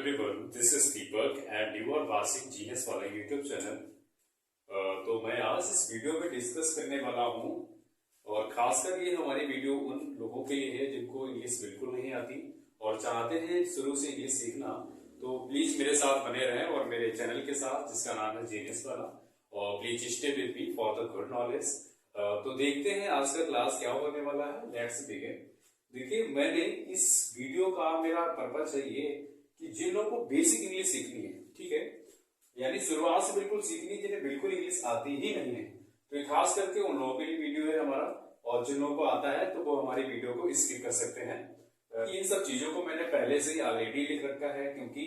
everyone, this is Deepak and you are watching Genius वाला YouTube channel. तो मैं आज इस वीडियो में डिस्कस करने वाला हूँ और खासकर ये हमारी वीडियो उन लोगों के लिए है जिनको इंग्लिश बिल्कुल नहीं आती और चाहते हैं शुरू से इंग्लिश सीखना। तो प्लीज मेरे साथ बने रहें और मेरे चैनल के साथ जिसका नाम है जीनियस वाला, और please stay with me for the good knowledge. तो देखते हैं आज का क्लास क्या होने वाला है। Let's begin. देखिए, मैंने इस वीडियो का मेरा पर्पज है ये कि जिन लोगों को बेसिक इंग्लिश सीखनी है, ठीक है, यानी शुरुआत से बिल्कुल सीखनी, जिन्हें बिल्कुल इंग्लिश आती ही नहीं है, तो ये खास करके उन लोगों के लिए वीडियो है हमारा। और जिन लोगों को आता है तो वो हमारी वीडियो को स्किप कर सकते हैं। इन सब चीजों को मैंने पहले से ही ऑलरेडी लिख रखा है, क्योंकि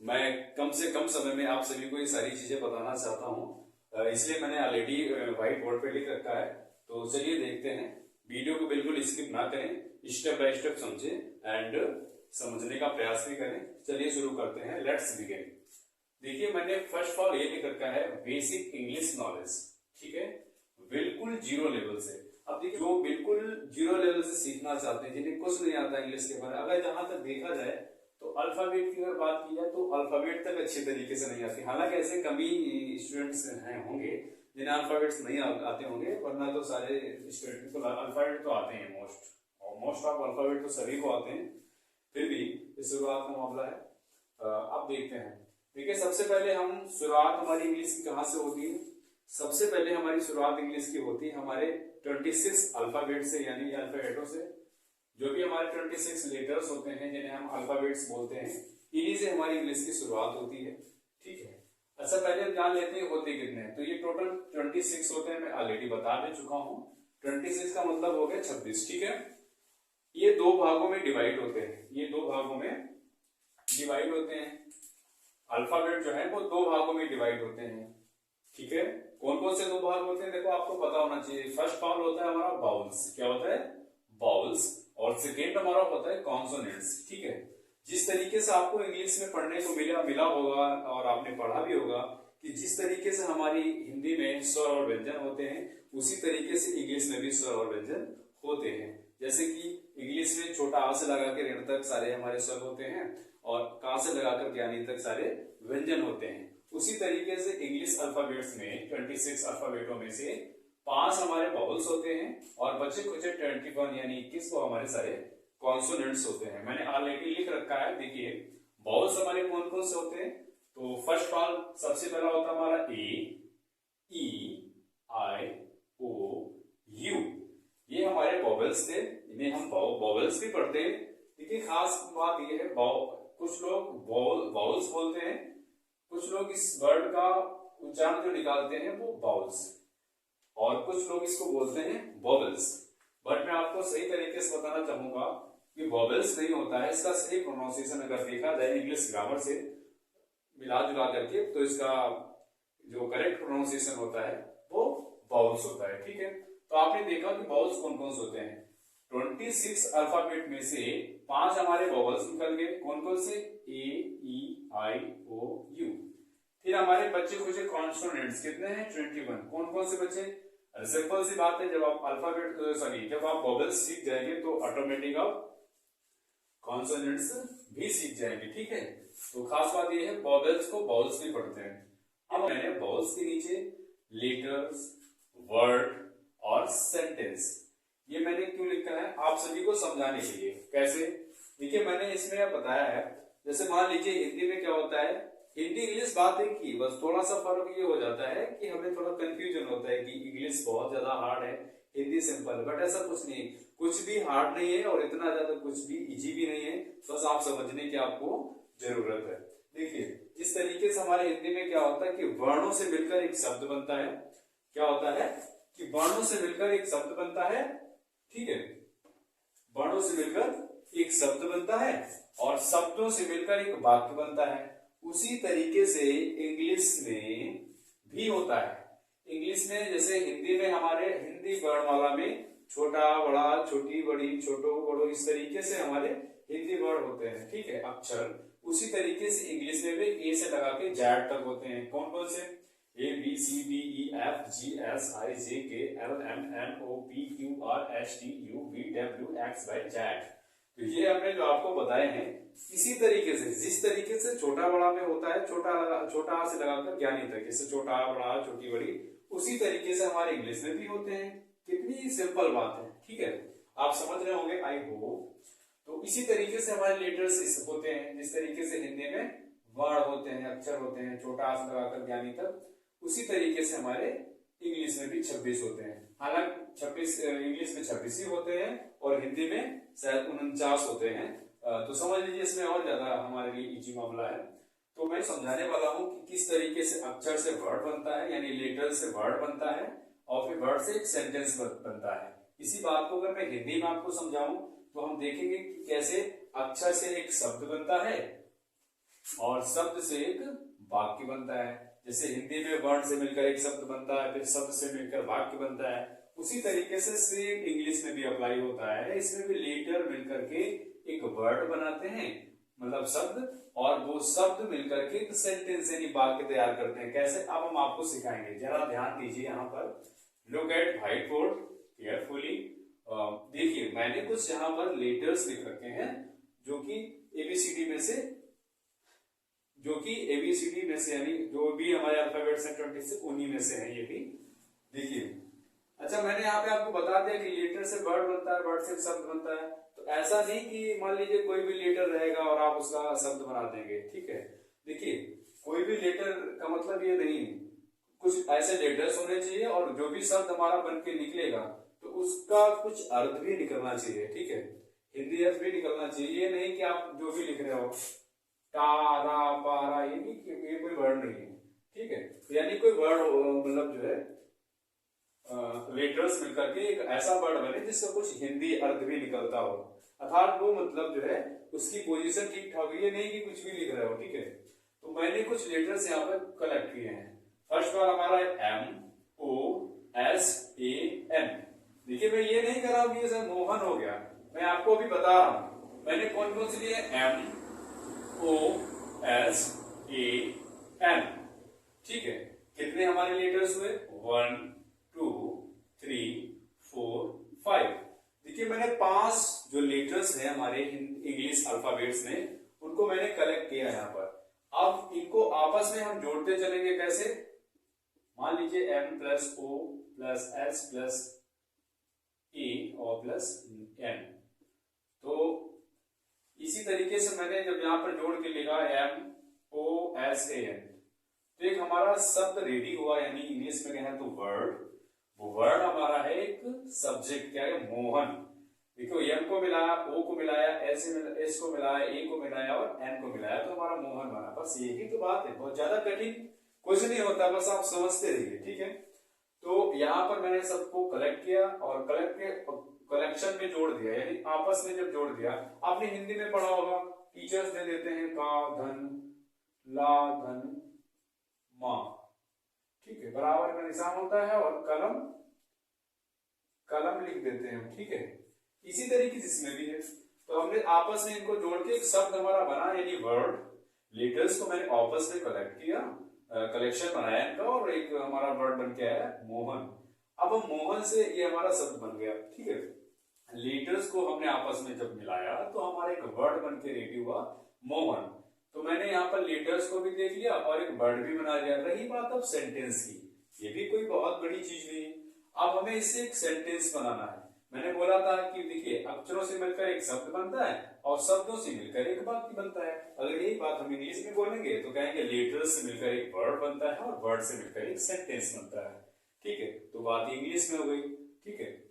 मैं कम से कम समय में आप सभी को ये सारी चीजें बताना चाहता हूँ, इसलिए मैंने ऑलरेडी व्हाइट बोर्ड पे लिख रखा है। तो चलिए देखते हैं, वीडियो को बिल्कुल स्किप ना करें, स्टेप बाय स्टेप समझें एंड समझने का प्रयास भी करें। चलिए शुरू करते हैं, लेट्स बिगिन। देखिए, मैंने फर्स्ट ऑफ ऑल ये लिख रखा है बेसिक इंग्लिश नॉलेज, ठीक है, बिल्कुल जीरो लेवल से। अब देखिए, जो बिल्कुल जीरो लेवल से सीखना चाहते हैं, जिन्हें कुछ नहीं आता इंग्लिश के बारे में, अगर जहां तक देखा जाए तो अल्फाबेट की अगर बात की जाए तो अल्फाबेट तक अच्छे तरीके से नहीं आती। हालांकि ऐसे कमी स्टूडेंट्स होंगे जिन्हें अल्फाबेट्स नहीं आते होंगे, वरना तो सारे स्टूडेंट को अल्फाबेट तो आते हैं। मोस्ट ऑफ अल्फाबेट तो सभी को आते हैं, फिर भी शुरुआत का मामला है। अब देखते हैं। देखिए, सबसे पहले हम शुरुआत हमारी इंग्लिश की कहाँ से होती है। सबसे पहले हमारी शुरुआत इंग्लिश की होती है हमारे 26 अल्फाबेट से, यानी अल्फाबेटों से। जो भी हमारे 26 लेटर्स होते हैं जिन्हें हम अल्फाबेट्स बोलते हैं, इन्हीं से हमारी इंग्लिश की शुरुआत होती है, ठीक है। अच्छा, पहले हम जान लेते हैं होते कितने हैं। तो ये टोटल 26 होते हैं, मैं ऑलरेडी बता दे चुका हूँ। 26 का मतलब हो गया 26, ठीक है। ये दो भागों में डिवाइड होते हैं, ये दो भागों में डिवाइड होते हैं। अल्फाबेट जो है वो दो भागों में डिवाइड होते हैं, ठीक है। कौन कौन से दो भाग होते हैं, देखो आपको पता होना चाहिए। फर्स्ट पार्ट होता है हमारा बाउल्स, क्या होता है, बाउल्स, और सेकेंड हमारा होता है कॉन्सोनेंट्स, ठीक है। जिस तरीके से आपको इंग्लिश में पढ़ने को मिला होगा और आपने पढ़ा भी होगा कि जिस तरीके से हमारी हिंदी में स्वर और व्यंजन होते हैं, उसी तरीके से इंग्लिश में भी स्वर और व्यंजन होते हैं। जैसे कि इंग्लिश में छोटा आ से लगा के ऋण तक सारे हमारे स्वर होते हैं और का से लगाकर ज्ञानी तक सारे व्यंजन होते हैं। उसी तरीके से इंग्लिश अल्फाबेट्स में 26 अल्फाबेटों में से 5 हमारे बाउल्स होते हैं और बचे कुछ 21 यानी 21 को हमारे सारे कॉन्सोनेंट्स होते हैं। मैंने ऑलरेडी लिख रखा है। देखिए, बाउल्स हमारे कौन कौन से होते हैं। तो फर्स्ट ऑल सबसे पहला होता है हमारा ए, ई, आई, ओ, यू। ये हमारे वॉवेल्स थे, इन्हें हम वॉवेल्स भी पढ़ते हैं। देखिए, खास बात ये है, कुछ लोग बाउल्स बोलते हैं, कुछ लोग इस वर्ड का उच्चारण जो निकालते हैं वो बाउल्स, और कुछ लोग इसको बोलते हैं वॉवेल्स। बट मैं आपको सही तरीके से बताना चाहूंगा कि वॉवेल्स नहीं होता है। इसका सही प्रोनाउंसिएशन अगर देखा जाए इंग्लिश ग्रामर से मिला जुला करके, तो इसका जो करेक्ट प्रोनाउंसिएशन होता है वो बाउल्स होता है, ठीक है। तो आपने देखा कि बाउल्स कौन कौन से होते हैं। 26 अल्फाबेट में से 5 हमारे बाउल्स निकल गए। कौन कौन से, ए, ई, आई, ओ, यू। फिर हमारे बच्चे कुछ कॉन्सोनेंट्स कितने हैं, 21। कौन कौन से बच्चे, सिंपल सी बात है, जब आप बाउल्स सीख जाएंगे तो ऑटोमेटिक आप कॉन्सोनेंट्स भी सीख जाएंगे, ठीक है। तो खास बात यह है, बाउल्स को बाउल्स भी पढ़ते हैं। अब मैंने बाउल्स के नीचे लेटर्स, वर्ड और सेंटेंस, ये मैंने क्यों लिखा है आप सभी को समझाने के लिए। कैसे, देखिए, मैंने इसमें बताया है, जैसे मान लीजिए हिंदी में क्या होता है, हिंदी इंग्लिश बात एक ही, बस थोड़ा सा फर्क ये हो जाता है कि हमें थोड़ा कंफ्यूजन होता है कि इंग्लिश बहुत ज्यादा हार्ड है, हिंदी सिंपल। बट ऐसा कुछ नहीं, कुछ भी हार्ड नहीं है और इतना ज्यादा कुछ भी इजी भी नहीं है, बस आप समझने की आपको जरूरत है। देखिए, जिस तरीके से हमारे हिंदी में क्या होता है कि वर्णों से मिलकर एक शब्द बनता है। क्या होता है कि वर्णों से मिलकर एक शब्द बनता है, ठीक है, वर्णों से मिलकर एक शब्द बनता है और शब्दों से मिलकर एक वाक्य बनता है। उसी तरीके से इंग्लिश में भी होता है। इंग्लिश में जैसे हिंदी में हमारे हिंदी वर्णमाला में छोटा बड़ा, छोटी बड़ी, छोटो बड़ो, इस तरीके से हमारे हिंदी वर्ड होते हैं, ठीक है, अक्षर। उसी तरीके से इंग्लिश में भी ए से लगा के जेड तक होते हैं। कौन कौन से, A, B, C, D, E, F, G, H, I, J, K, L, M, N, O, P, Q, R, S, T, U, V, W, X, Y, Z. तो ये हमने जो आपको बताए हैं, इसी तरीके से, जिस तरीके से छोटा बड़ा में होता है, छोटा आ से लगाकर ज्ञानी तक, जैसे छोटा बड़ा छोटी बड़ी, उसी तरीके से हमारे इंग्लिश में भी होते हैं। कितनी सिंपल बात है, ठीक है, आप समझ रहे होंगे आई होप। तो इसी तरीके से हमारे लेटर्स होते हैं, जिस तरीके से हिंदी में वर्ण होते हैं, अक्षर होते हैं, छोटा आ से लगाकर ज्ञानी तक, उसी तरीके से हमारे इंग्लिश में भी 26 होते हैं। हालांकि 26 इंग्लिश में 26 ही होते हैं और हिंदी में शायद 49 होते हैं। तो समझ लीजिए इसमें और ज्यादा हमारे लिए इजी मामला है। तो मैं समझाने वाला हूं कि किस तरीके से अक्षर से वर्ड बनता है, यानी लेटर से वर्ड बनता है, और फिर वर्ड से एक सेंटेंस बनता है। इसी बात को अगर मैं हिंदी में आपको समझाऊं तो हम देखेंगे कि कैसे अक्षर से एक शब्द बनता है और शब्द से एक वाक्य बनता है। जैसे हिंदी में वर्ण से मिलकर एक शब्द बनता है, फिर शब्द से मिलकर वाक्य बनता है, उसी तरीके से सेम इंग्लिश में भी अप्लाई होता है। इसमें भी लेटर मिलकर के एक वर्ड बनाते हैं, मतलब शब्द, और वो शब्द मिलकर के एक सेंटेंस यानी वाक्य तैयार करते हैं। कैसे, अब हम आपको सिखाएंगे। जरा ध्यान दीजिए, यहाँ पर look at white board carefully. देखिए मैंने कुछ यहाँ पर लेटर्स लिख रखे हैं जो कि एबीसीडी में से, यानी जो भी हमारे अल्फाबेट्स हैं 26 उन्हीं में से है ये भी। देखिए, अच्छा मैंने यहाँ पे आपको बता दिया कि लेटर से वर्ड बनता है, वर्ड से शब्द बनता है। तो ऐसा नहीं कि मान लीजिए कोई भी लेटर रहेगा और आप उसका शब्द बना देंगे, ठीक है। देखिए कोई भी लेटर का मतलब ये नहीं, कुछ ऐसे लेटर्स होने चाहिए और जो भी शब्द हमारा बन के निकलेगा तो उसका कुछ अर्थ भी निकलना चाहिए, ठीक है, हिंदी अर्थ भी निकलना चाहिए। ये नहीं कि आप जो भी लिख रहे हो तारा पारा, ये कोई वर्ड नहीं है, ठीक है। यानी कोई वर्ड मतलब जो है लेटर्स मिलकर के एक ऐसा वर्ड बने जिसका कुछ हिंदी अर्थ भी निकलता हो, अर्थात वो मतलब जो है उसकी पोजीशन ठीक ठाक। ये नहीं कि कुछ भी लिख रहे हो, ठीक है। तो मैंने कुछ लेटर्स यहाँ पर कलेक्ट किए हैं। फर्स्ट बार हमारा है MOSAN। देखिए मैं ये नहीं कर रहा हूं कि ये मोहन हो गया, मैं आपको अभी बता रहा हूं मैंने कौन कौन से लिए। MOSAN, ठीक है। कितने हमारे लेटर्स हुए, 1 2 3 4 5। देखिए मैंने 5 जो लेटर्स हैं हमारे इंग्लिश अल्फाबेट्स में, उनको मैंने कलेक्ट किया यहाँ पर। अब इनको आपस में हम जोड़ते चलेंगे। कैसे, मान लीजिए M plus O plus S plus A और प्लस N। तो इसी तरीके से मैंने जब यहाँ पर जोड़ के लिखा MOSAN, तो एक हमारा शब्द रेडी हुआ, यानी इंग्लिश में कहें तो वर्ड। वो वर्ड हमारा है एक सब्जेक्ट, क्या है, मोहन। देखो M को मिलाया, O को मिलाया, S को मिलाया, A को मिलाया और N को मिलाया, तो हमारा मोहन बना। बस यही तो बात है, बहुत ज्यादा कठिन कुछ नहीं होता, बस आप समझते रहिए, ठीक है। तो यहाँ पर मैंने सबको कलेक्ट किया और कलेक्शन में जोड़ दिया, यानी आपस में जब जोड़ दिया। आपने हिंदी में पढ़ा होगा, टीचर्स दे देते हैं का धन ला धन मा, ठीक है, बराबर का निशान होता है और कलम लिख देते हैं, ठीक है। इसी तरीके से इसमें भी है। तो हमने आपस में इनको जोड़ के एक शब्द हमारा बना, यानी वर्ड। लेटर्स को मैंने आपस में कलेक्ट किया, कलेक्शन बनाया इनका, और एक हमारा वर्ड बन के आया मोहन। अब हम मोहन से ये हमारा शब्द बन गया, ठीक है। लेटर्स को हमने आपस में जब मिलाया तो हमारा एक वर्ड बन के रेडी हुआ मोहन। तो मैंने यहाँ पर लेटर्स को भी देख लिया और एक वर्ड भी बना लिया। रही बात अब सेंटेंस की, ये भी कोई बहुत बड़ी चीज नहीं है। अब हमें इससे एक सेंटेंस बनाना है। मैंने बोला था कि देखिए अक्षरों से मिलकर एक शब्द बनता है और शब्दों से मिलकर एक वाक्य बनता है। अगर यही बात हम इंग्लिश में बोलेंगे तो कहेंगे लेटर्स से मिलकर एक वर्ड बनता है और वर्ड से मिलकर एक सेंटेंस बनता है, ठीक है। तो बात इंग्लिश में हो गई, ठीक है।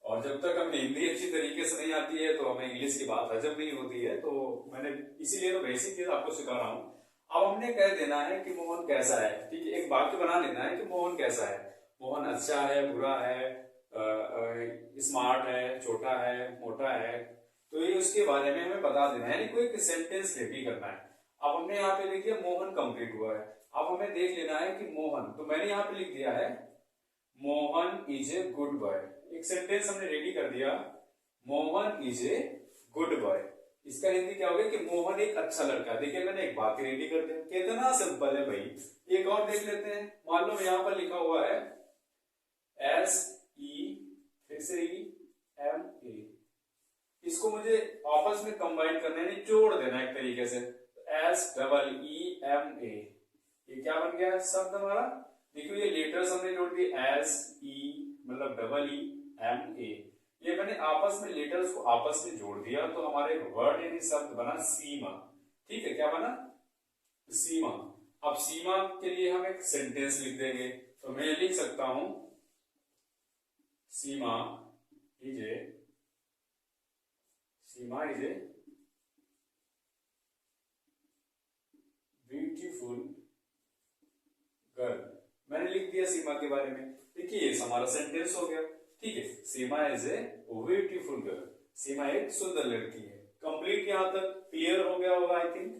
और जब तक हमें हिंदी अच्छी तरीके से नहीं आती है तो हमें इंग्लिश की बात हजम नहीं होती है। तो मैंने इसीलिए तो बेसिक चीज आपको सिखा रहा हूँ। अब हमने कह देना है कि मोहन कैसा है, ठीक है। एक वाक्य बना लेना है कि मोहन कैसा है। मोहन अच्छा है, बुरा है, स्मार्ट है, छोटा है, मोटा है, तो ये उसके बारे में हमें बता देना है, यानी कोई सेंटेंस रेडी करना है। अब हमने यहाँ पे लिख दिया मोहन कंप्लीट हुआ है। अब हमें देख लेना है कि मोहन, तो मैंने यहाँ पे लिख दिया है Mohan is a good boy. एक सेंटेंस हमने रेडी कर दिया, Mohan is a good boy. इसका हिंदी क्या होगा कि मोहन एक अच्छा लड़का। देखिए मैंने एक वाक्य रेडी कर दिया, कितना सिंपल है भाई। एक और देख लेते हैं। मान लो यहाँ पर लिखा हुआ है SE फिर से EMA, इसको मुझे आपस में कंबाइन करना है, यानी जोड़ देना एक तरीके से। SEEMA, ये क्या बन गया शब्द हमारा? देखिए ये लेटर्स हमने जोड़ दिए, SE मतलब EEMA, ये मैंने आपस में लेटर्स को आपस में जोड़ दिया तो हमारे वर्ड यानी शब्द बना सीमा। ठीक है, क्या बना? सीमा। अब सीमा के लिए हम एक सेंटेंस लिख देंगे, तो मैं लिख सकता हूं सीमा इज ए ब्यूटीफुल गर्ल। मैंने लिख दिया सीमा के बारे में। देखिए ये हमारा सेंटेंस हो गया। ठीक है, सीमा इज ए ब्यूटीफुल गर्ल, सीमा एक सुंदर लड़की है। कंप्लीट यहां तक क्लियर हो गया होगा आई थिंक।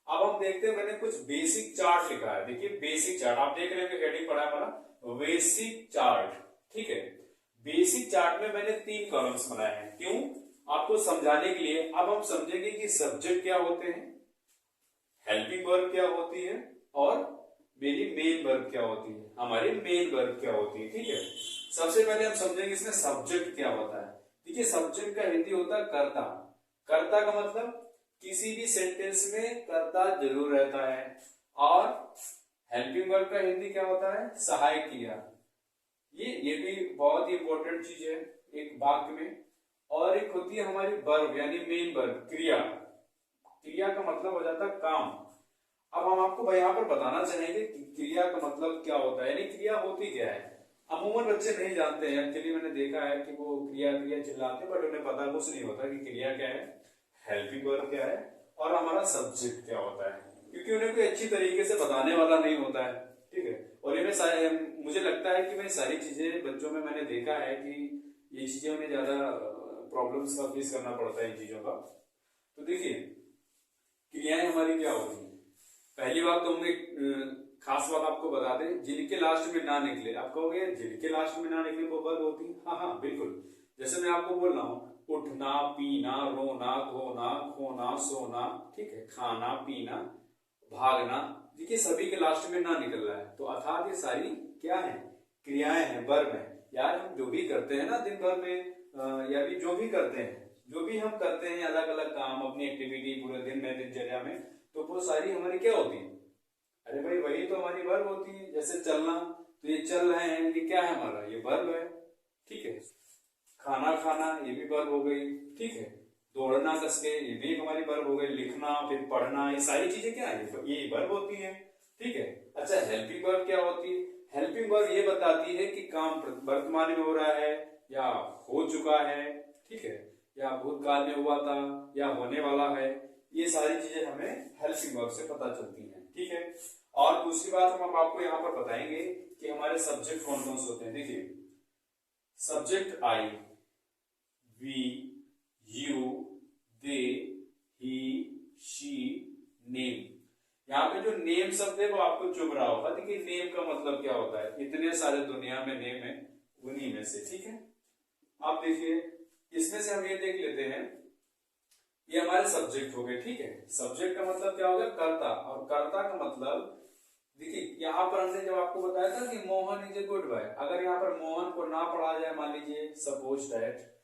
अब हम देखते हैं, मैंने कुछ बेसिक चार्ट लिखा है। देखिए बेसिक चार्ट आप देख रहे हैं, हेडिंग पड़ा है हमारा बेसिक चार्ट। ठीक है, बेसिक चार्ट में मैंने 3 कॉलम्स बनाए हैं। क्यों? आपको समझाने के लिए। अब हम समझेंगे कि सब्जेक्ट क्या होते हैं, हेल्पिंग वर्ब क्या होती है और मेरी मेन वर्ब क्या होती है, हमारी मेन वर्ब क्या होती है। ठीक है, सबसे पहले हम समझेंगे इसमें सब्जेक्ट क्या होता है। देखिए सब्जेक्ट का हिंदी होता है कर्ता। कर्ता का मतलब किसी भी सेंटेंस में कर्ता जरूर रहता है। और हेल्पिंग वर्ब का हिंदी क्या होता है? सहायक क्रिया। ये भी बहुत ही इंपॉर्टेंट चीज है एक वाक्य में। और एक होती है हमारी वर्ब यानी मेन वर्ब, क्रिया। क्रिया का मतलब हो जाता है काम। अब हम आपको यहाँ पर बताना चाहेंगे कि क्रिया का मतलब क्या होता है, यानी क्रिया होती क्या है। अमूमन बच्चे नहीं जानते हैं। एक्चुअली मैंने देखा है कि वो क्रिया क्रिया चिल्लाते हैं, बट उन्हें पता कुछ नहीं होता कि क्रिया क्या है, हेल्पिंग वर्ब क्या है और हमारा सब्जेक्ट क्या होता है, क्योंकि उन्हें कोई अच्छी तरीके से बताने वाला नहीं होता है। ठीक है, और इन्हें मुझे लगता है कि मैं सारी चीजें बच्चों में मैंने देखा है कि ये चीजें उन्हें ज्यादा प्रॉब्लम्स का फेस करना पड़ता है इन चीजों का। तो देखिए क्रियाएं हमारी क्या होती है। पहली बात तो हम एक खास बात आपको बता दें, जिनके लास्ट में ना निकले। आप कहोगे जिनके लास्ट में ना निकले वो वर्ब होती है। हाँ हाँ बिल्कुल, जैसे मैं आपको बोल रहा हूँ उठना, पीना, रोना, धोना, खोना, सोना, ठीक है, खाना, पीना, भागना। देखिए सभी के लास्ट में ना निकल रहा है, तो अर्थात ये सारी क्या है? क्रियाएं हैं, वर्ब है। यार हम जो भी करते हैं ना दिन भर में, या भी जो भी करते हैं, जो भी हम करते हैं अलग अलग काम, अपनी एक्टिविटी पूरे दिन में दिनचर्या में, तो वो सारी हमारी क्या होती है? अरे भाई वही तो हमारी वर्ब होती है। जैसे चलना, तो ये चल रहे हैं, ये क्या है हमारा? ये वर्ब है। ठीक है, खाना खाना ये भी वर्ब हो गई। ठीक है, दौड़ना कसके ये भी एक हमारी वर्ब हो गई। लिखना, फिर पढ़ना, ये सारी चीजें क्या है? ये वर्ब होती है। ठीक है, अच्छा हेल्पिंग वर्ब क्या होती है? हेल्पिंग वर्ब ये बताती है कि काम वर्तमान में हो रहा है या हो चुका है। ठीक है, या भूतकाल में हुआ था या होने वाला है। ये सारी चीजें हमें हेल्पिंग वर्ब से पता चलती हैं। ठीक है, और दूसरी बात हम आपको यहाँ पर बताएंगे कि हमारे सब्जेक्ट कौन कौन से होते हैं। देखिए subject I, we, you, they, he, she, name. यहाँ पे जो नेम शब्द है वो आपको चुभ रहा होगा। देखिए नेम का मतलब क्या होता है? इतने सारे दुनिया में नेम है, उन्हीं में से। ठीक है, आप देखिए इसमें से हम ये देख लेते हैं, ये हमारे सब्जेक्ट हो गए। ठीक है, सब्जेक्ट का मतलब क्या हो गया? कर्ता। और कर्ता का मतलब देखिए यहाँ पर हमने जब आपको बताया था कि Mohan is a good boy, अगर यहाँ पर मोहन को ना पढ़ा जाए, मान लीजिए सपोज दैट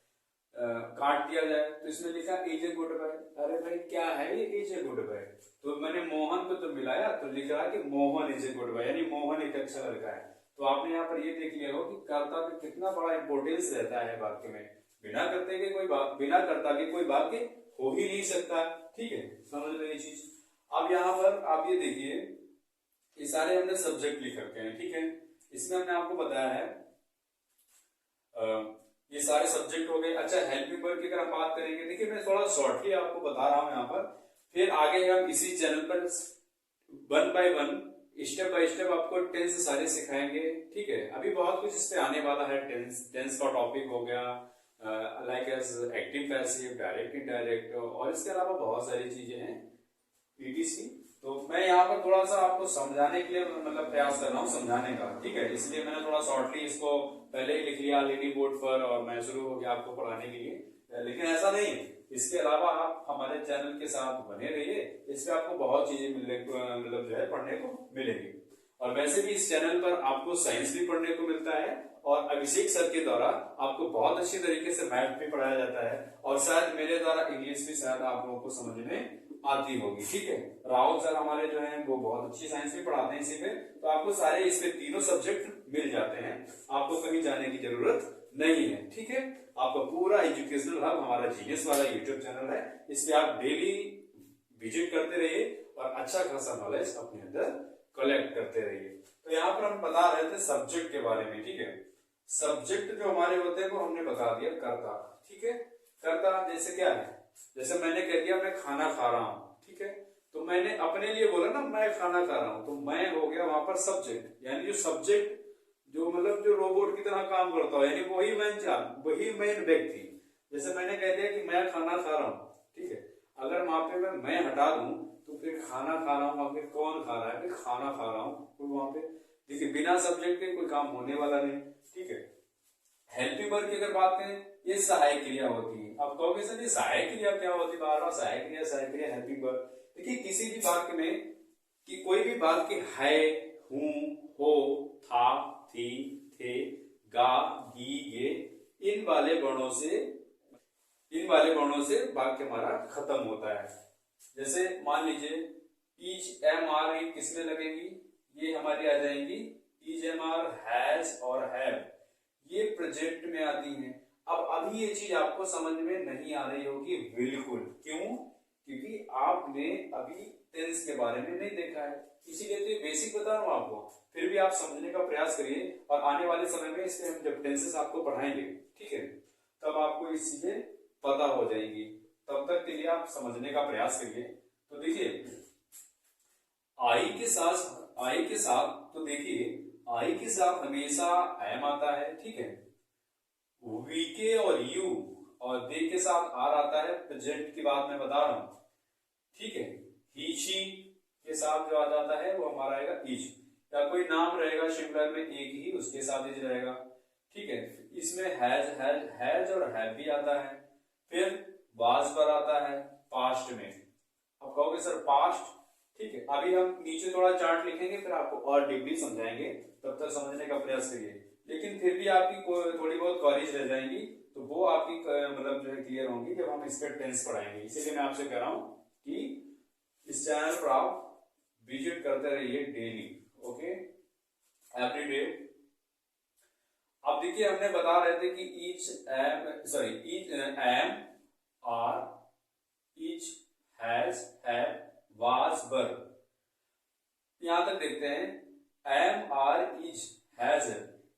काट दिया जाए, तो इसमें लिखा इज ए गुड बॉय। अरे भाई क्या है ये इज ए गुड बॉय? तो मैंने मोहन को तो मिलाया तो लिख रहा है कि Mohan is a good boy, यानी मोहन एक अच्छा लड़का है। तो आपने यहाँ पर ये देख लिया हो कि कर्ता का कितना बड़ा इंपोर्टेंस रहता है वाक्य में। बिना कर्ता के कोई वाक्य हो ही नहीं सकता। ठीक है, समझ लो ये चीज। अब यहाँ पर आप ये देखिए, ये सारे हमने सब्जेक्ट लिख रखे हैं। ठीक है, इसमें हमने आपको बताया है ये सारे सब्जेक्ट हो गए। अच्छा हेल्पिंग वर्ब की अगर हम बात करेंगे, देखिए मैं थोड़ा शॉर्टली आपको बता रहा हूं यहाँ पर, फिर आगे हम इसी चैनल पर 1 by 1 स्टेप बाय स्टेप आपको टेंस सारे सिखाएंगे। ठीक है, अभी बहुत कुछ इस पे आने वाला है। टेंस का टॉपिक हो गया, like as active passive, direct indirect, और इसके अलावा बहुत सारी चीजें हैं पीटीसी। तो मैं यहाँ पर थोड़ा सा आपको समझाने के लिए मतलब प्रयास कर रहा हूँ समझाने का। ठीक है, इसलिए मैंने थोड़ा शॉर्टली इसको पहले ही लिख लिया ऑलरेडी बोर्ड पर और मैं शुरू हो गया आपको पढ़ाने के लिए। लेकिन ऐसा नहीं है, इसके अलावा आप हमारे चैनल के साथ बने रहिए, इससे आपको बहुत चीजें मतलब जो है पढ़ने को मिलेगी। और वैसे भी इस चैनल पर आपको साइंस भी पढ़ने को मिलता है और अभिषेक सर के द्वारा आपको बहुत अच्छी तरीके से मैथ भी पढ़ाया जाता है और शायद मेरे द्वारा इंग्लिश भी शायद आप लोगों को समझ में आती होगी। ठीक है, राहुल सर हमारे जो हैं वो बहुत अच्छी साइंस भी पढ़ाते हैं इसी पे, तो आपको सारे इसके तीनों सब्जेक्ट मिल जाते हैं, आपको कहीं जाने की जरूरत नहीं है। ठीक है, आपका पूरा एजुकेशनल हब हमारा जीनियस वाला यूट्यूब चैनल है, इस पे आप डेली विजिट करते रहिए और अच्छा खासा नॉलेज अपने अंदर कलेक्ट करते रहिए। तो यहाँ पर हम बता रहे थे सब्जेक्ट के बारे में। ठीक है, सब्जेक्ट जो हमारे होते हैं वो हमने बता दिया कर्ता। ठीक है, कर्ता जैसे क्या है, जैसे मैंने कह दिया मैं खाना खा रहा हूं। ठीक है, तो मैंने अपने लिए बोला ना मैं खाना खा रहा हूं, तो मैं हो गया वहां पर सब्जेक्ट, यानी जो सब्जेक्ट जो मतलब जो रोबोट की तरह काम करता हो, यानी वही मेन व्यक्ति। जैसे मैंने कह दिया कि मैं खाना खा रहा हूँ। ठीक है, अगर वहां पे मैं हटा दूं तो फिर खाना खा रहा हूँ, फिर कौन खा रहा है, फिर खाना खा रहा हूँ, तो वहां पे देखिए बिना सब्जेक्ट के कोई काम होने वाला नहीं। ठीक है, हेल्पिंग वर्ब की अगर बात करें, ये सहायक क्रिया होती है। अब कहोगे सर ये सहायक क्रिया क्या होती है, बार बार सहायक क्रिया हेल्पिंग वर्ब। देखिए किसी भी वाक्य में कि कोई भी वाक्य है, हूं, हो, था, थी, थे, गा, गी, गे, इन वाले वर्णों से वाक्य हमारा खत्म होता है। जैसे मान लीजिए ईच, एम, आर ये किसमें लगेगी, ये हमारी आ जाएंगी ईच, एम, आर, हैज और हैव, ये प्रेजेंट में आती हैं। अब अभी ये चीज आपको समझ में नहीं आ रही होगी, बिल्कुल। क्यों? क्योंकि आपने अभी टेंस के बारे में नहीं देखा है, इसीलिए तो ये बेसिक बता रहा हूं आपको। फिर भी आप समझने का प्रयास करिए और आने वाले समय में इसमें हम जब टेंसेस आपको पढ़ाएंगे, ठीक है, तब आपको ये चीजें पता हो जाएंगी। तब तक के लिए आप समझने का प्रयास करिए। तो देखिए आई के साथ तो देखिए आई के साथ हमेशा एम आता है। ठीक है, वी के और यू और दे के साथ आर आता है, प्रेजेंट की बात मैं बता रहा हूं। ठीक है, ही, शी के साथ जो आ जाता है वो हमारा आएगा इज, या कोई नाम रहेगा सिंगुलर में एक ही, उसके साथ इज रहेगा। ठीक है, इसमें हैज और हैव भी आता है। फिर वाज पर आता है पास्ट में। अब कहोगे सर पास्ट, ठीक है, अभी हम नीचे थोड़ा चार्ट लिखेंगे फिर आपको और डीपली समझाएंगे, तब तक समझने का प्रयास करिए। लेकिन फिर भी आपकी थोड़ी बहुत क्वेरीज रह जाएंगी, तो वो आपकी मतलब जो है क्लियर होंगी जब हम इसका टेंस पढ़ाएंगे। इसीलिए मैं आपसे कह रहा हूं कि इस चैनल पर आप विजिट करते रहिए डेली, ओके, एवरी डे। अब देखिए हमने बता रहे थे कि each am, are, each, has, have, was, were. यहां तक देखते हैं, एम, आर, इज, हैज,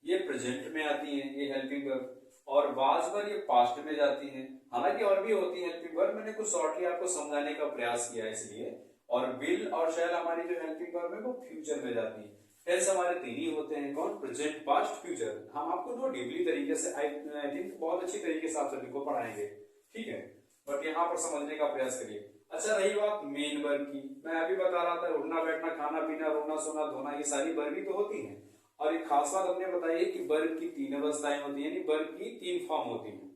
ये प्रेजेंट में आती हैं, ये हेल्पिंग वर्ब, और वाज, वर ये पास्ट में जाती हैं। हालांकि और भी होती है हेल्पिंग वर्ब, मैंने कुछ शॉर्टली आपको समझाने का प्रयास किया इसलिए। और विल और शैल हमारी जो हेल्पिंग वर्ब है वो फ्यूचर में जाती है। टेंस हमारे तीन ही होते हैं, कौन, प्रेजेंट, पास्ट, फ्यूचर। हम आपको दो डीपली तरीके से आई थिंक बहुत अच्छी तरीके से आप सभी को पढ़ाएंगे, ठीक है, बट यहाँ पर समझने का प्रयास करिए। अच्छा रही बात मेन वर्ब की, मैं अभी बता रहा था उठना बैठना खाना पीना रोना सोना धोना, ये सारी वर्ब ही तो होती हैं। और एक खास बात हमने बताई है कि वर्ब की तीन अवस्थाएं होती हैं, यानी वर्ब की तीन फॉर्म होती हैं।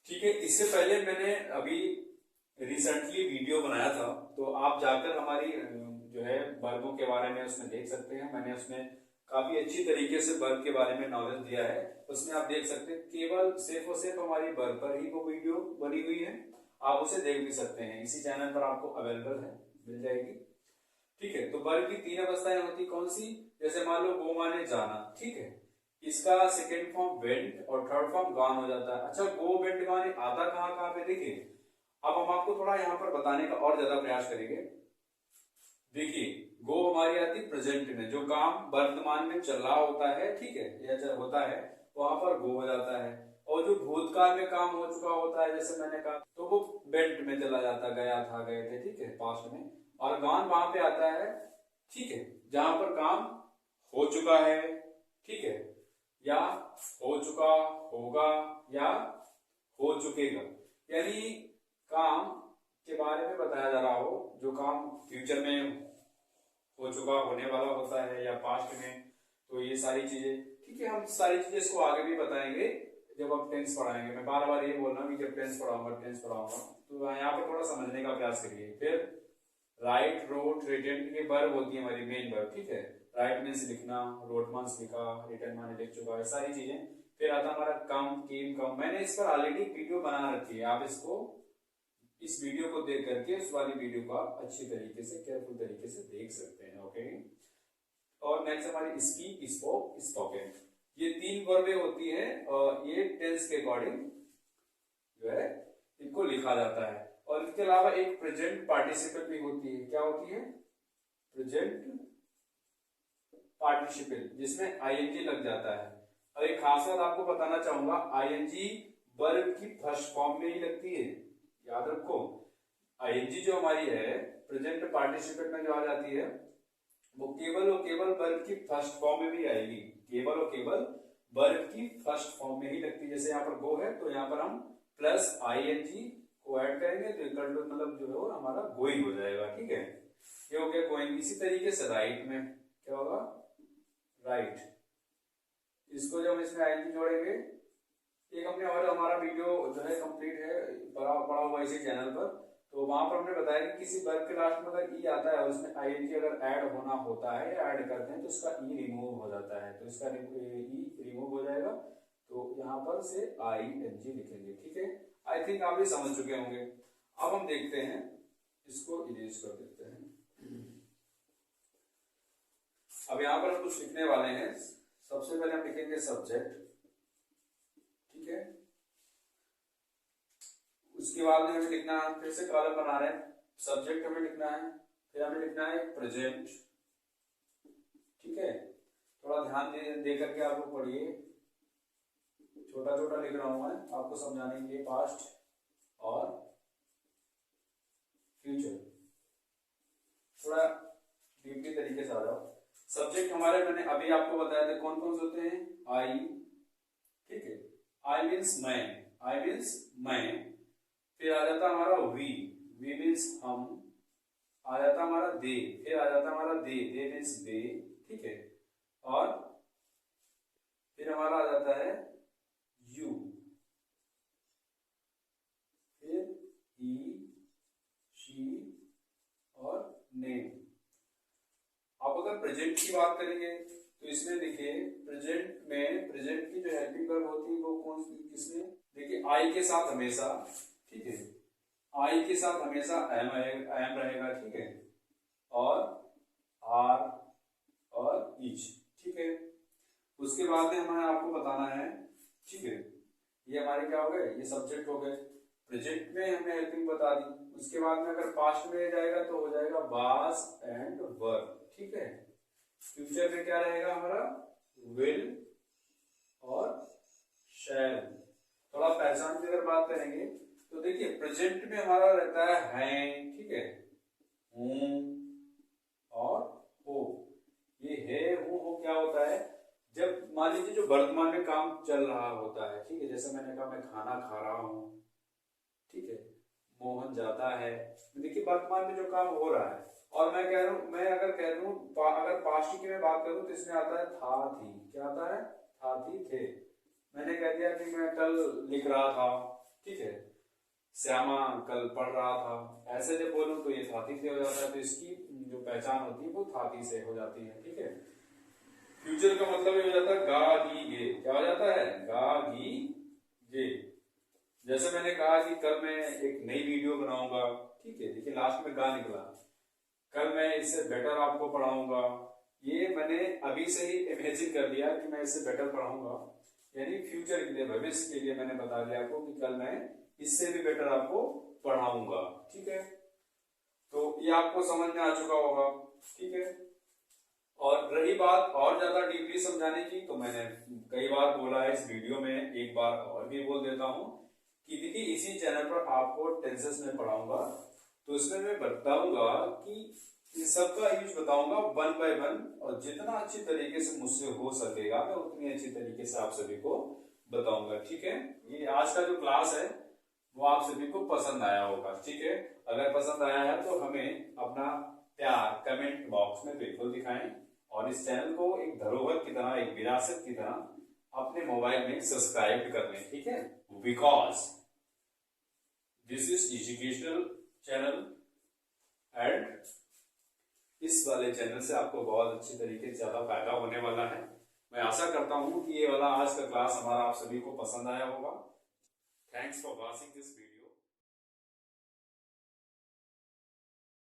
ठीक है, इससे पहले मैंने अभी रिसेंटली वीडियो बनाया था, तो आप जाकर हमारी जो है वर्बों के बारे में उसमें देख सकते हैं। मैंने उसमें काफी अच्छी तरीके से वर्ब के बारे में नॉलेज दिया है, उसमें आप देख सकते हैं। केवल सिर्फ और सिर्फ हमारी वर्ब पर ही वो वीडियो बनी हुई है, आप उसे देख भी सकते हैं, इसी चैनल पर आपको अवेलेबल है, मिल जाएगी। ठीक है, तो वर्ब की तीन अवस्थाएं होती कौन सी, जैसे मान लो गो माने जाना, ठीक है, इसका सेकेंड फॉर्म वेंट और थर्ड फॉर्म गॉन हो जाता है। अच्छा गो वेंट गॉन आता कहां पे, देखिए अब हम आपको थोड़ा यहाँ पर बताने का और ज्यादा प्रयास करेंगे। देखिए गो हमारी आती प्रेजेंट में, जो काम वर्तमान में चल रहा होता है, ठीक है, या होता है, वहां पर गो हो जाता है। और जो भूतकाल में काम हो चुका होता है, जैसे मैंने कहा, तो वो वेंट में चला जाता, गया था, गए थे, ठीक है, पास्ट में। और गॉन वहां पे आता है, ठीक है, जहां पर काम हो चुका है, ठीक है, या हो चुका, होगा, या हो चुकेगा, यानी काम के बारे में बताया जा रहा हो, जो काम फ्यूचर में हो चुका, होने वाला होता है, या पास्ट में, तो ये सारी चीजें, ठीक है, हम सारी चीजें इसको आगे भी बताएंगे जब आप टेंस पढ़ाएंगे। मैं बार बार ये बोल रहा हूँ कि जब टेंस पढ़ाऊंगा, तो यहाँ पे थोड़ा समझने का प्रयास करिए। फिर राइट, रोट, रिटन, ये वर्ब होती है हमारी मेन वर्ब, ठीक है, राइट मीन्स लिखना, रोट मीन्स लिखा, रिटर्न माने लिख चुका है, सारी चीजें। फिर आता हमारा कम, केम, कम। मैंने इस पर ऑलरेडी वीडियो बना रखी है, आप इसको इस वीडियो को देख करके उस वाली वीडियो को आप अच्छी तरीके से, केयरफुल तरीके से देख सकते हैं। ओके। और नेक्स्ट हमारी स्पीक, स्पोक, स्पोकन, ये 3 वर्बें होती है और ये टेंस के अकॉर्डिंग जो है इनको लिखा जाता है। और इसके अलावा एक प्रेजेंट पार्टिसिपल भी होती है। क्या होती है? प्रेजेंट पार्टिसिपल, जिसमें आईएनजी लग जाता है। और एक खास बात आपको बताना चाहूंगा, आईएनजी वर्ब की फर्स्ट फॉर्म में ही लगती है, याद रखो। आईएनजी जो हमारी है प्रेजेंट पार्टिसिपल में जो आ जाती है, वो केवल और केवल वर्ब की फर्स्ट फॉर्म में भी आएगी, केवल और केवल वर्ब की फर्स्ट फॉर्म में ही लगती है। जैसे यहाँ पर गो है तो यहाँ पर हम प्लस आईएनजी को ऐड करेंगे तो इक्वल टू मतलब जो है हमारा गोइंग हो जाएगा। ठीक है, ये हो गया गोइंग। इसी तरीके से राइट में क्या होगा? राइट। इसको जब इसमें आईएनजी जोड़ेंगे, एक हमने और हमारा वीडियो जो है कंप्लीट है पड़ा हुआ इसी चैनल पर, तो वहां पर हमने बताया कि किसी वर्ब के लास्ट में अगर ई आता है और उसमें आईएनजी अगर ऐड होना होता है या ऐड करते हैं तो इसका ई रिमूव हो जाता है, तो इसका ई रिमूव हो जाएगा। तो यहाँ पर से आईएनजी लिखेंगे। ठीक है, आई थिंक आप ये समझ चुके होंगे। अब हम देखते हैं, इसको इरेज कर देते हैं। अब यहाँ पर हम कुछ लिखने वाले हैं। सबसे पहले हम लिखेंगे सब्जेक्ट। ठीक है, उसके बाद में हमें लिखना है, फिर से कॉलम बना रहे हैं, सब्जेक्ट हमें लिखना है, फिर हमें लिखना है प्रेजेंट। ठीक है, थोड़ा ध्यान दे करके आप लोग पढ़िए, छोटा छोटा लिख रहा हूं मैं आपको समझाने के लिए। पास्ट और फ्यूचर, थोड़ा डीपली तरीके से आ जाओ। सब्जेक्ट हमारे मैंने अभी आपको बताया था कौन कौन से होते हैं। आई, ठीक है, आई मीन्स मैं, आई मीन्स मैं। फिर आ जाता हमारा वी, वी मीन्स हम। आ जाता हमारा दे, फिर आ जाता हमारा दे, दे मीन्स दे। ठीक है, और फिर हमारा आ जाता है यू, फिर ही, शी और नेम। आप अगर प्रेजेंट की बात करेंगे तो इसमें देखिए प्रेजेंट में प्रेजेंट की जो हेल्पिंग वर्ब होती है वो कौन सी, किसमें? देखिए आई के साथ हमेशा, ठीक है, आई के साथ हमेशा एम रहेगा। ठीक है, और आर और इच। ठीक है, उसके बाद में हमें आपको बताना है, ठीक है, ये हमारे क्या हो गए? ये सब्जेक्ट हो गए। प्रेजेंट में हमने हेल्पिंग बता दी। उसके बाद में अगर पास्ट में जाएगा तो हो जाएगा वाज एंड वर। ठीक है, फ्यूचर में क्या रहेगा हमारा? विल और शैल। थोड़ा पहचान की अगर बात करेंगे तो देखिए प्रेजेंट में हमारा रहता है, ठीक है, हूं और हो। ये है, हूं, हो क्या होता है? जब मान लीजिए जो वर्तमान में काम चल रहा होता है, ठीक है, जैसे मैंने कहा मैं खाना खा रहा हूं, ठीक है, मोहन जाता है। देखिए वर्तमान में जो काम हो रहा है, और मैं कह रहा हूं, मैं अगर कह दूं अगर पास्ट की मैं बात करूं तो इसमें आता है था, थी। क्या आता है? था, थी, थे। मैंने कह दिया कि मैं कल लिख रहा था, ठीक है, श्यामा कल पढ़ रहा था। ऐसे जब बोलूं तो ये था, थी से हो जाता है, तो इसकी जो पहचान होती है वो था, थी से हो जाती है। ठीक है, फ्यूचर का मतलब ये हो जाता है गा, गी, गे। क्या हो जाता है? गा, गी, गे। जैसे मैंने कहा कि कल मैं एक नई वीडियो बनाऊंगा, ठीक है, देखिए लास्ट में गा निकला। कल मैं इससे बेटर आपको पढ़ाऊंगा, ये मैंने अभी से ही इमेजिन कर लिया कि मैं इससे बेटर पढ़ाऊंगा, यानी फ्यूचर के लिए, भविष्य के लिए मैंने बता दिया आपको कि कल मैं इससे भी बेटर आपको पढ़ाऊंगा। ठीक है, तो ये आपको समझ में आ चुका होगा। ठीक है, और रही बात और ज्यादा डीपली समझाने की, तो मैंने कई बार बोला है इस वीडियो में, एक बार और भी बोल देता हूं कि देखिए इसी चैनल पर आपको टेंसेस में पढ़ाऊंगा, तो इसमें मैं बताऊंगा कि इन सबका यूज बताऊंगा 1 by 1, और जितना अच्छी तरीके से मुझसे हो सकेगा मैं उतनी अच्छी तरीके से आप सभी को बताऊंगा। ठीक है, ये आज का जो क्लास है वो आप सभी को पसंद आया होगा। ठीक है, अगर पसंद आया है तो हमें अपना प्यार कमेंट बॉक्स में बिल्कुल दिखाएं, और इस चैनल को एक धरोहर की तरह, एक विरासत की तरह अपने मोबाइल में सब्सक्राइब कर लें। ठीक है, because this is educational channel and इस वाले चैनल से आपको बहुत अच्छी तरीके से ज्यादा फायदा होने वाला है। मैं आशा करता हूं कि ये वाला आज का क्लास हमारा आप सभी को पसंद आया होगा। Thanks for watching this video.